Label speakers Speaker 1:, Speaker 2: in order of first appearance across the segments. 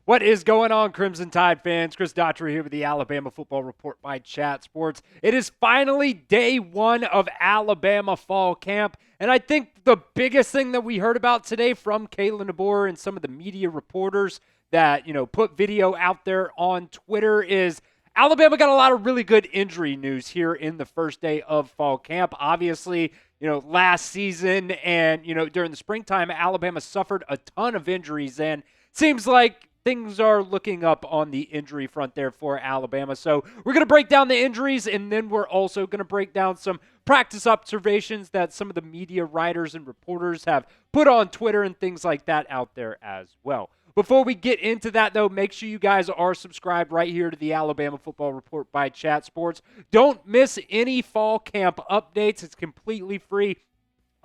Speaker 1: What is going on, Crimson Tide fans? Chris Daughtery here with the Alabama Football Report by Chat Sports. It is finally day one of Alabama fall camp, and I think the biggest thing that we heard about today from Kalen DeBoer and some of the media reporters that, put video out there on Twitter is Alabama got a lot of really good injury news here in the first day of fall camp. Obviously, last season and, during the springtime, Alabama suffered a ton of injuries, and seems like things are looking up on the injury front there for Alabama. So we're going to break down the injuries, and then we're also going to break down some practice observations that some of the media writers and reporters have put on Twitter and things like that out there as well. Before we get into that, though, make sure you guys are subscribed right here to the Alabama Football Report by Chat Sports. Don't miss any fall camp updates. It's completely free.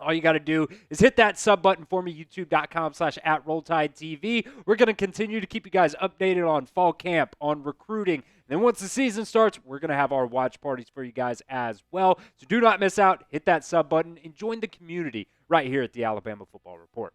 Speaker 1: All you got to do is hit that sub button for me, youtube.com/@RollTideTV. We're going to continue to keep you guys updated on fall camp, on recruiting. And then once the season starts, we're going to have our watch parties for you guys as well. So do not miss out. Hit that sub button and join the community right here at the Alabama Football Report.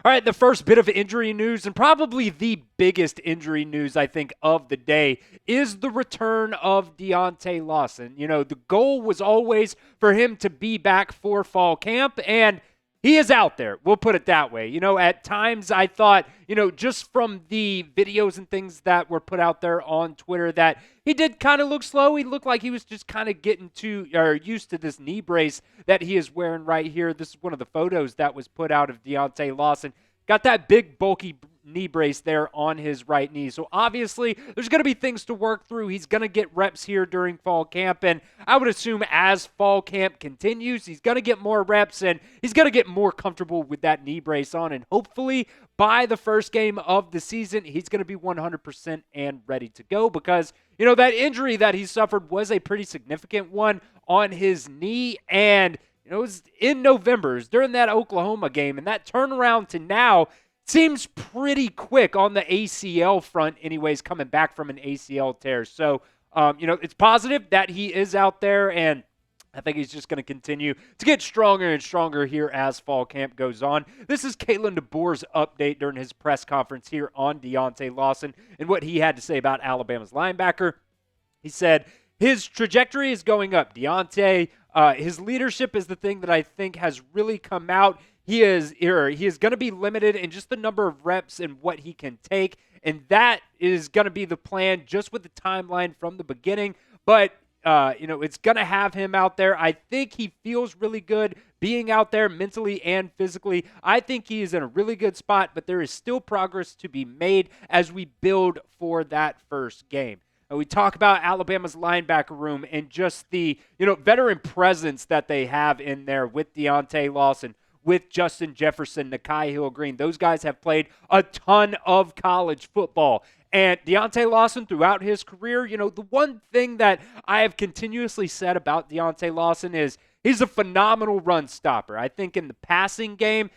Speaker 1: All right, the first bit of injury news, and probably the biggest injury news, I think, of the day, is the return of Deontay Lawson. The goal was always for him to be back for fall camp, and he is out there. We'll put it that way. At times I thought, just from the videos and things that were put out there on Twitter, that he did kind of look slow. He looked like he was just kind of getting used to this knee brace that he is wearing right here. This is one of the photos that was put out of Deontay Lawson. Got that big, bulky knee brace there on his right knee. So obviously, there's going to be things to work through. He's going to get reps here during fall camp, and I would assume as fall camp continues, he's going to get more reps, and he's going to get more comfortable with that knee brace on, and hopefully by the first game of the season, he's going to be 100% and ready to go because, that injury that he suffered was a pretty significant one on his knee, and it was in November. It was during that Oklahoma game, and that turnaround to now seems pretty quick on the ACL front anyways, coming back from an ACL tear. So, it's positive that he is out there, and I think he's just going to continue to get stronger and stronger here as fall camp goes on. This is Kalen DeBoer's update during his press conference here on Deontay Lawson and what he had to say about Alabama's linebacker. He said, his trajectory is going up. Deontay, his leadership is the thing that I think has really come out. He is going to be limited in just the number of reps and what he can take, and that is going to be the plan just with the timeline from the beginning. But, it's going to have him out there. I think he feels really good being out there mentally and physically. I think he is in a really good spot, but there is still progress to be made as we build for that first game. We talk about Alabama's linebacker room and just the, veteran presence that they have in there with Deontay Lawson, with Justin Jefferson, Nakai Hill-Green. Those guys have played a ton of college football. And Deontay Lawson, throughout his career, the one thing that I have continuously said about Deontay Lawson is he's a phenomenal run stopper. I think in the passing game,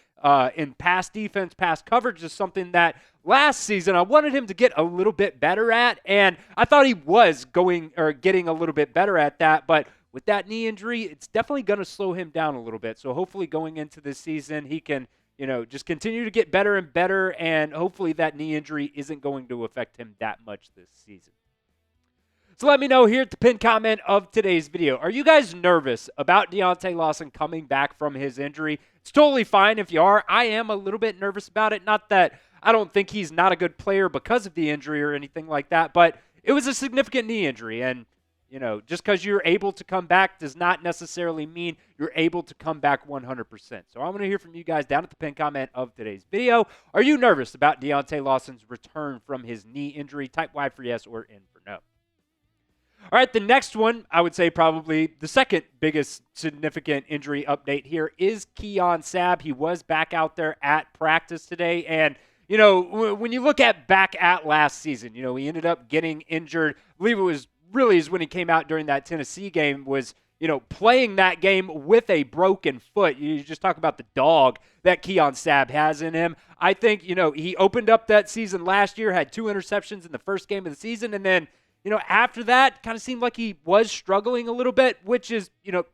Speaker 1: in pass defense, pass coverage is something that last season I wanted him to get a little bit better at, and I thought he was getting a little bit better at that, but with that knee injury, it's definitely going to slow him down a little bit. So hopefully going into this season, he can, just continue to get better and better, and hopefully that knee injury isn't going to affect him that much this season. So let me know here at the pinned comment of today's video. Are you guys nervous about Deontay Lawson coming back from his injury? It's totally fine if you are. I am a little bit nervous about it. Not that I don't think he's not a good player because of the injury or anything like that, but it was a significant knee injury, and just because you're able to come back does not necessarily mean you're able to come back 100%. So I want to hear from you guys down at the pinned comment of today's video. Are you nervous about Deontay Lawson's return from his knee injury? Type Y for yes or N for no. All right, the next one, I would say probably the second biggest significant injury update here is Keon Sabb. He was back out there at practice today, and when you look back at last season, he ended up getting injured. I believe it was really is when he came out during that Tennessee game, was, playing that game with a broken foot. You just talk about the dog that Keon Sabb has in him. I think, he opened up that season last year, had 2 interceptions in the first game of the season, and then after that, kind of seemed like he was struggling a little bit, which is,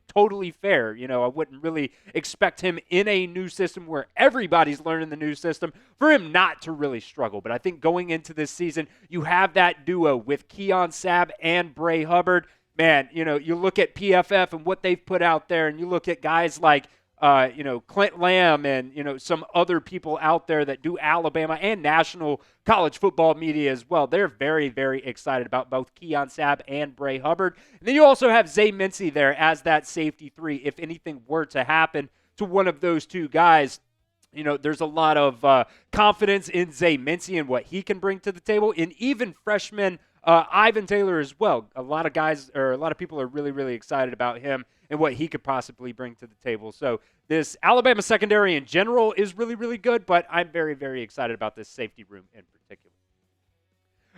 Speaker 1: totally fair. I wouldn't really expect him in a new system where everybody's learning the new system for him not to really struggle. But I think going into this season, you have that duo with Keon Sabb and Bray Hubbard. Man, you look at PFF and what they've put out there, and you look at guys like Clint Lamb and, some other people out there that do Alabama and national college football media as well. They're very, very excited about both Keon Sabb and Bray Hubbard. And then you also have Zay Mincy there as that safety 3. If anything were to happen to one of those two guys, there's a lot of confidence in Zay Mincy and what he can bring to the table. And even freshman Ivan Taylor as well. A lot of people are really, really excited about him and what he could possibly bring to the table. So this Alabama secondary in general is really, really good, but I'm very, very excited about this safety room in particular.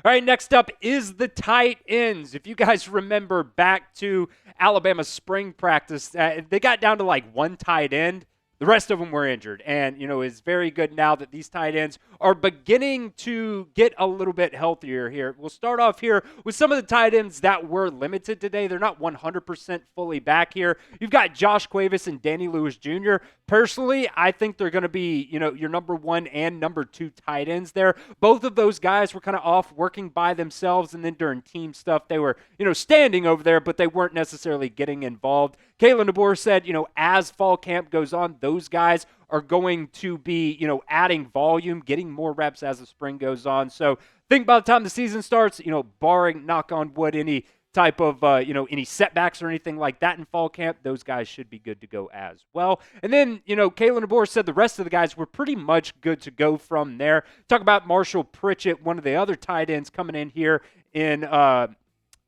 Speaker 1: All right, next up is the tight ends. If you guys remember back to Alabama's spring practice, they got down to like one tight end. The rest of them were injured, and, it's very good now that these tight ends are beginning to get a little bit healthier here. We'll start off here with some of the tight ends that were limited today. They're not 100% fully back here. You've got Josh Cuevas and Danny Lewis Jr. Personally, I think they're going to be, your number 1 and number 2 tight ends there. Both of those guys were kind of off working by themselves, and then during team stuff, they were, standing over there, but they weren't necessarily getting involved. Kalen DeBoer said, as fall camp goes on, those guys are going to be, adding volume, getting more reps as the spring goes on. So I think by the time the season starts, barring, knock on wood, any type of, any setbacks or anything like that in fall camp, those guys should be good to go as well. And then, Kalen DeBoer said the rest of the guys were pretty much good to go from there. Talk about Marshall Pritchett, one of the other tight ends coming in here in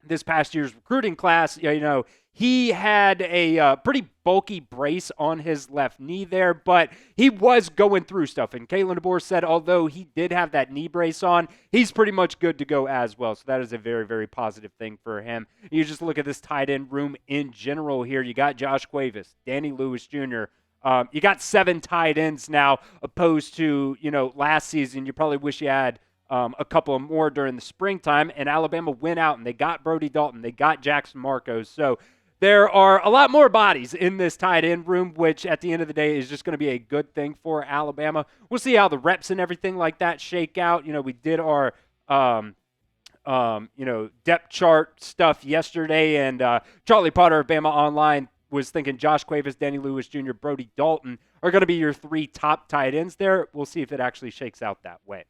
Speaker 1: this past year's recruiting class. He had a pretty bulky brace on his left knee there, but he was going through stuff. And Kalen DeBoer said, although he did have that knee brace on, he's pretty much good to go as well. So that is a very, very positive thing for him. You just look at this tight end room in general here. You got Josh Cuevas, Danny Lewis Jr., you got 7 tight ends now opposed to, last season. You probably wish you had a couple of more during the springtime. And Alabama went out and they got Brody Dalton. They got Jackson Marcos. So there are a lot more bodies in this tight end room, which at the end of the day is just going to be a good thing for Alabama. We'll see how the reps and everything like that shake out. We did our, depth chart stuff yesterday, and Charlie Potter of Bama Online was thinking Josh Cuevas, Danny Lewis Jr., Brody Dalton are going to be your 3 top tight ends there. We'll see if it actually shakes out that way.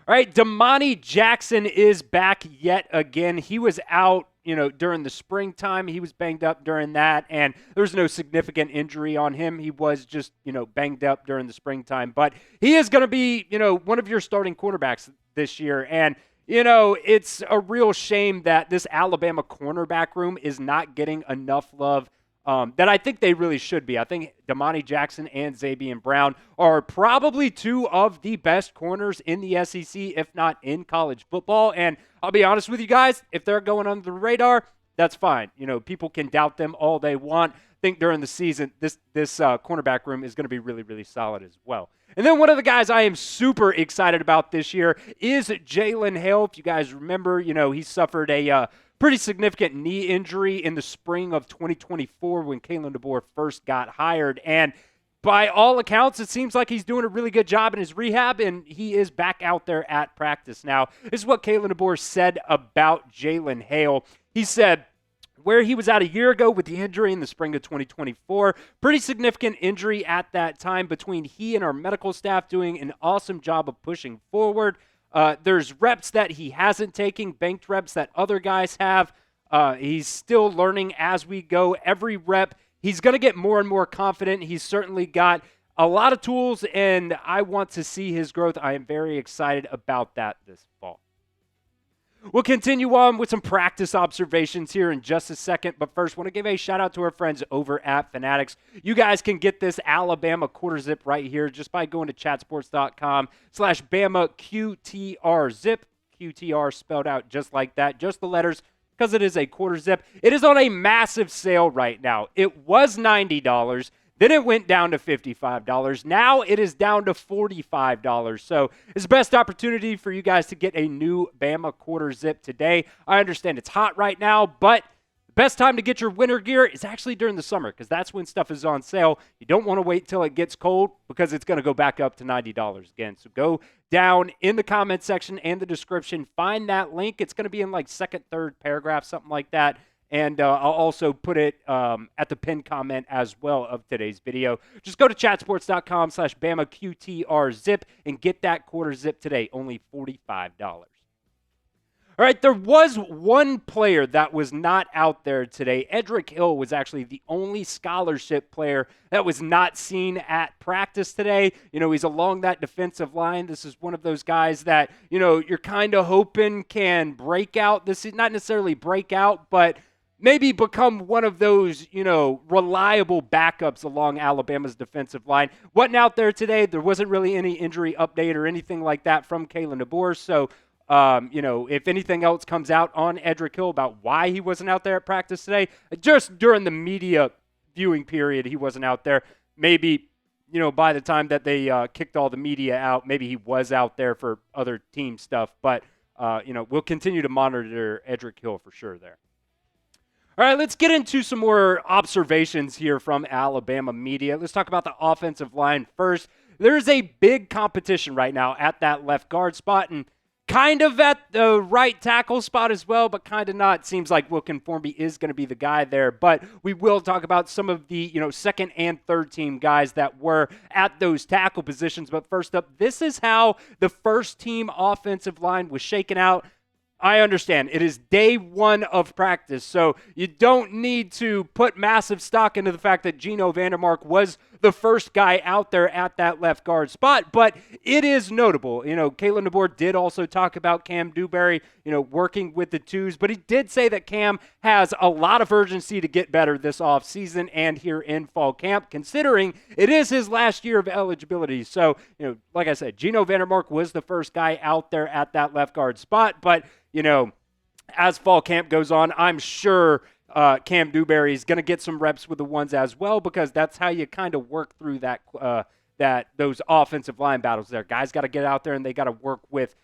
Speaker 1: All right, Domani Jackson is back yet again. He was out, during the springtime. He was banged up during that, and there's no significant injury on him. He was just, banged up during the springtime. But he is going to be, one of your starting cornerbacks this year. And, it's a real shame that this Alabama cornerback room is not getting enough love that I think they really should be. I think Domani Jackson and Zabian Brown are probably 2 of the best corners in the SEC, if not in college football. And I'll be honest with you guys, if they're going under the radar, that's fine. People can doubt them all they want. I think during the season, this cornerback room is going to be really, really solid as well. And then one of the guys I am super excited about this year is Jalen Hale. If you guys remember, he suffered a pretty significant knee injury in the spring of 2024 when Kalen DeBoer first got hired. And by all accounts, it seems like he's doing a really good job in his rehab, and he is back out there at practice now. This is what Kalen DeBoer said about Jalen Hale. He said, where he was at a year ago with the injury in the spring of 2024, pretty significant injury at that time between he and our medical staff doing an awesome job of pushing forward. There's reps that he hasn't taken, banked reps that other guys have. He's still learning as we go. Every rep, he's going to get more and more confident. He's certainly got a lot of tools, and I want to see his growth. I am very excited about that this fall. We'll continue on with some practice observations here in just a second, but first, want to give a shout out to our friends over at Fanatics. You guys can get this Alabama quarter zip right here just by going to chatsports.com/BamaQTRZip. QTR spelled out just like that, just the letters, because it is a quarter zip. It is on a massive sale right now. It was $90. Then it went down to $55. Now it is down to $45. So it's the best opportunity for you guys to get a new Bama quarter zip today. I understand it's hot right now, but the best time to get your winter gear is actually during the summer because that's when stuff is on sale. You don't want to wait till it gets cold because it's going to go back up to $90 again. So go down in the comment section and the description. Find that link. It's going to be in like second, third paragraph, something like that. And I'll also put it at the pinned comment as well of today's video. Just go to chatsports.com/BamaQTRZip and get that quarter zip today. Only $45. All right, there was one player that was not out there today. Edric Hill was actually the only scholarship player that was not seen at practice today. He's along that defensive line. This is one of those guys that, you're kind of hoping can break out. This is not necessarily break out, but maybe become one of those, reliable backups along Alabama's defensive line. Wasn't out there today. There wasn't really any injury update or anything like that from Kalen DeBoer. So, if anything else comes out on Edric Hill about why he wasn't out there at practice today, just during the media viewing period, he wasn't out there. Maybe, by the time that they kicked all the media out, maybe he was out there for other team stuff. But, we'll continue to monitor Edric Hill for sure there. All right, let's get into some more observations here from Alabama media. Let's talk about the offensive line first. There's a big competition right now at that left guard spot and kind of at the right tackle spot as well, but kind of not. Seems like Wilkin Formby is going to be the guy there, but we will talk about some of the, second and third team guys that were at those tackle positions. But first up, this is how the first team offensive line was shaken out. I understand. It is day one of practice, so you don't need to put massive stock into the fact that Geno Vandermark was the first guy out there at that left guard spot, but it is notable. Kalen DeBoer did also talk about Cam Dewberry, working with the twos, but he did say that Cam has a lot of urgency to get better this offseason and here in fall camp, considering it is his last year of eligibility. So, like I said, Geno Vandermark was the first guy out there at that left guard spot, but as fall camp goes on, I'm sure Cam Dewberry is going to get some reps with the ones as well, because that's how you kind of work through those offensive line battles there. Guys got to get out there and they got to work with,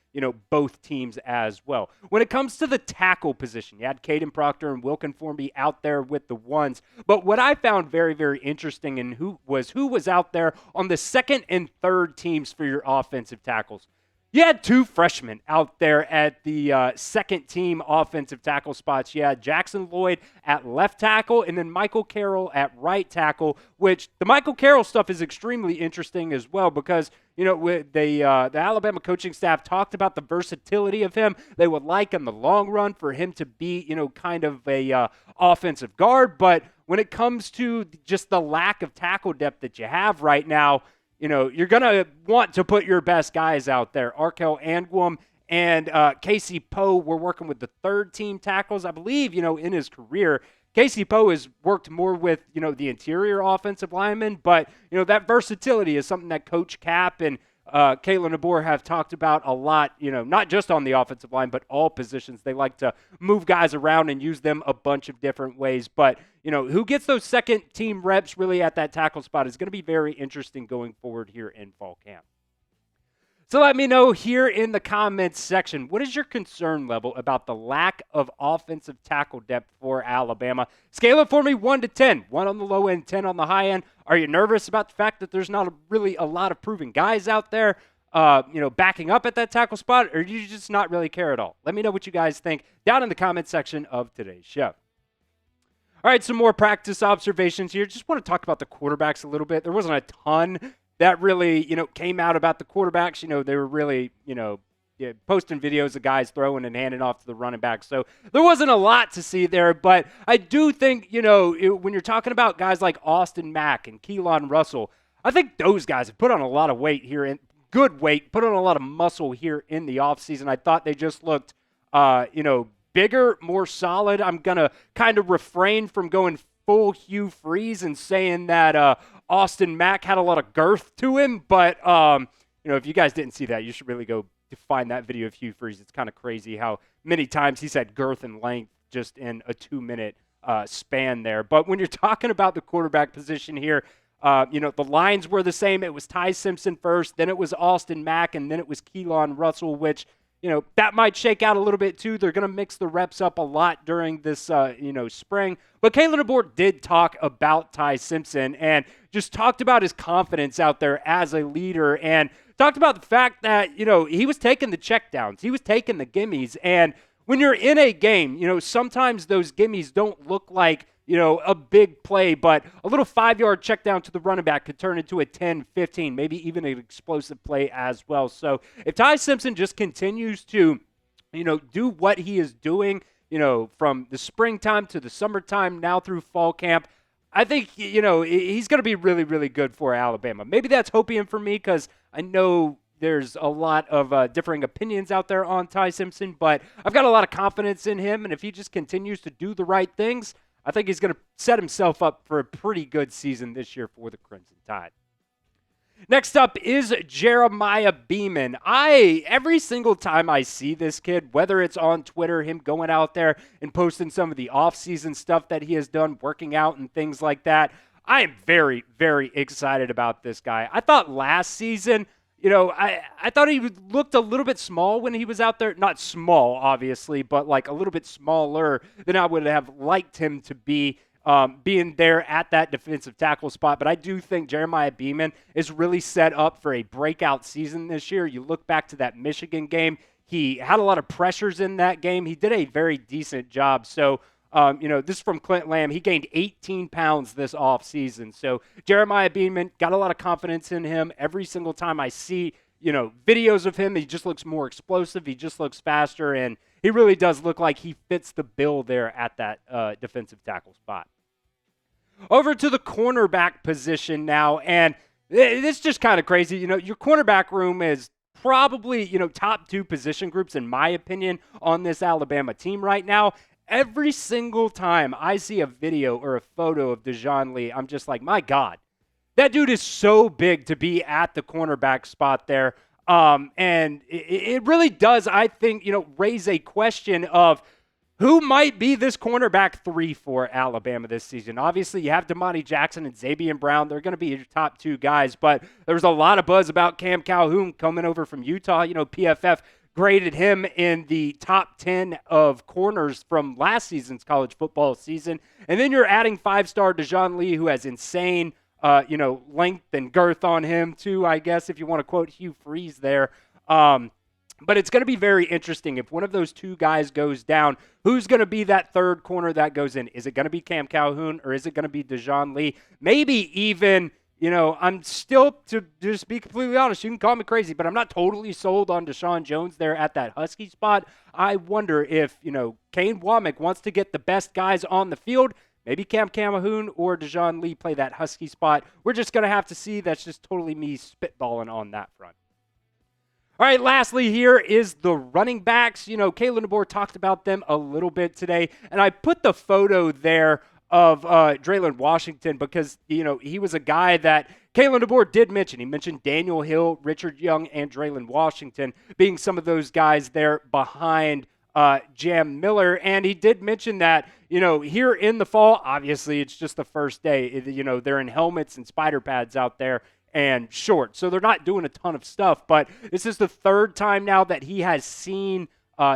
Speaker 1: both teams as well. When it comes to the tackle position, you had Caden Proctor and Wilkin Formby out there with the ones. But what I found very, very interesting and who was out there on the second and third teams for your offensive tackles. You had two freshmen out there at the second team offensive tackle spots. You had Jackson Lloyd at left tackle and then Michael Carroll at right tackle, which the Michael Carroll stuff is extremely interesting as well because, the Alabama coaching staff talked about the versatility of him. They would like in the long run for him to be, kind of a offensive guard. But when it comes to just the lack of tackle depth that you have right now, you're going to want to put your best guys out there. Arkel Angwam and Casey Poe were working with the third team tackles. I believe, in his career, Casey Poe has worked more with, the interior offensive linemen. But, that versatility is something that Coach Cap and Kalen DeBoer have talked about a lot, not just on the offensive line, but all positions. They like to move guys around and use them a bunch of different ways. But, who gets those second team reps really at that tackle spot is going to be very interesting going forward here in fall camp. So let me know here in the comments section, what is your concern level about the lack of offensive tackle depth for Alabama? Scale it for me 1 to 10. 1 on the low end, 10 on the high end. Are you nervous about the fact that there's not really a lot of proven guys out there, backing up at that tackle spot, or do you just not really care at all? Let me know what you guys think down in the comment section of today's show. All right, some more practice observations here. Just want to talk about the quarterbacks a little bit. There wasn't a ton that really, came out about the quarterbacks. They were really, posting videos of guys throwing and handing off to the running back. So there wasn't a lot to see there. But I do think, when you're talking about guys like Austin Mack and Keelan Russell, I think those guys have put on a lot of weight here, good weight, put on a lot of muscle here in the offseason. I thought they just looked, bigger, more solid. I'm going to kind of refrain from going full Hugh Freeze and saying that Austin Mack had a lot of girth to him. But, if you guys didn't see that, you should really go to find that video of Hugh Freeze. It's kind of crazy how many times he said girth and length just in a 2-minute span there. But when you're talking about the quarterback position here, The lines were the same. It was Ty Simpson first, then it was Austin Mack, and then it was Keelan Russell, which, that might shake out a little bit too. They're going to mix the reps up a lot during this, spring. But Kalen DeBoer did talk about Ty Simpson and just talked about his confidence out there as a leader and talked about the fact that, he was taking the checkdowns. He was taking the gimmies. And when you're in a game, sometimes those gimmies don't look like, a big play, but a little 5-yard check down to the running back could turn into a 10, 15, maybe even an explosive play as well. So if Ty Simpson just continues to, do what he is doing, from the springtime to the summertime, now through fall camp, I think, he's going to be really, really good for Alabama. Maybe that's hopium for me because I know there's a lot of differing opinions out there on Ty Simpson, but I've got a lot of confidence in him, and if he just continues to do the right things, I think he's going to set himself up for a pretty good season this year for the Crimson Tide. Next up is Jeremiah Beeman. Every single time I see this kid, whether it's on Twitter, him going out there and posting some of the off-season stuff that he has done, working out and things like that, I am very, very excited about this guy. I thought last season, I thought he looked a little bit small when he was out there. Not small, obviously, but like a little bit smaller than I would have liked him to be being there at that defensive tackle spot. But I do think Jeremiah Beeman is really set up for a breakout season this year. You look back to that Michigan game. He had a lot of pressures in that game. He did a very decent job. So, this is from Clint Lamb. He gained 18 pounds this offseason. So Jeremiah Beeman, got a lot of confidence in him. Every single time I see, videos of him, he just looks more explosive. He just looks faster, and he really does look like he fits the bill there at that defensive tackle spot. Over to the cornerback position now, and it's just kind of crazy. Your cornerback room is probably, top 2 position groups, in my opinion, on this Alabama team right now. Every single time I see a video or a photo of Dejoun Lee, I'm just like, my God, that dude is so big to be at the cornerback spot there. And it really does, I think, raise a question of who might be this cornerback 3 for Alabama this season. Obviously, you have Domani Jackson and Xavier Brown. They're going to be your top 2 guys, but there's a lot of buzz about Cam Calhoun coming over from Utah. PFF graded him in the top 10 of corners from last season's college football season. And then you're adding 5-star Dejoun Lee, who has insane, length and girth on him too, I guess, if you want to quote Hugh Freeze there. But it's going to be very interesting. If one of those 2 guys goes down, who's going to be that third corner that goes in? Is it going to be Cam Calhoun or is it going to be Dejoun Lee? Maybe even, I'm still, to just be completely honest, you can call me crazy, but I'm not totally sold on Deshaun Jones there at that Husky spot. I wonder if, Kane Womack wants to get the best guys on the field. Maybe Cam Calhoun or Dejoun Lee play that Husky spot. We're just going to have to see. That's just totally me spitballing on that front. All right, lastly here is the running backs. Kalen DeBoer talked about them a little bit today, and I put the photo there of Draylen Washington because, he was a guy that Kalen DeBoer did mention. He mentioned Daniel Hill, Richard Young, and Draylen Washington being some of those guys there behind Jam Miller. And he did mention that, here in the fall, obviously it's just the first day, they're in helmets and spider pads out there and shorts. So they're not doing a ton of stuff, but this is the 3rd time now that he has seen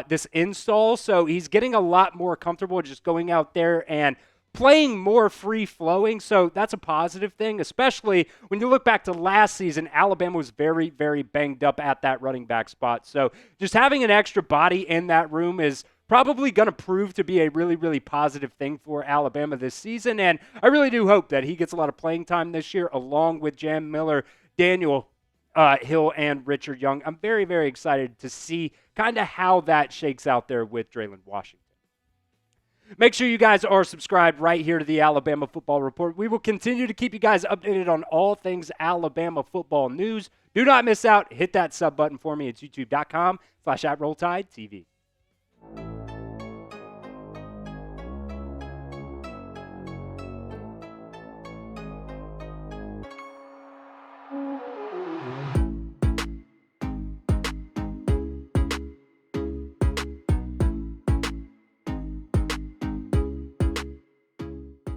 Speaker 1: this install. So he's getting a lot more comfortable just going out there and playing more free-flowing, so that's a positive thing, especially when you look back to last season. Alabama was very, very banged up at that running back spot. So just having an extra body in that room is probably going to prove to be a really, really positive thing for Alabama this season, and I really do hope that he gets a lot of playing time this year along with Jam Miller, Daniel Hill, and Richard Young. I'm very, very excited to see kind of how that shakes out there with Draylen Washington. Make sure you guys are subscribed right here to the Alabama Football Report. We will continue to keep you guys updated on all things Alabama football news. Do not miss out. Hit that sub button for me. It's youtube.com/@RollTideTV.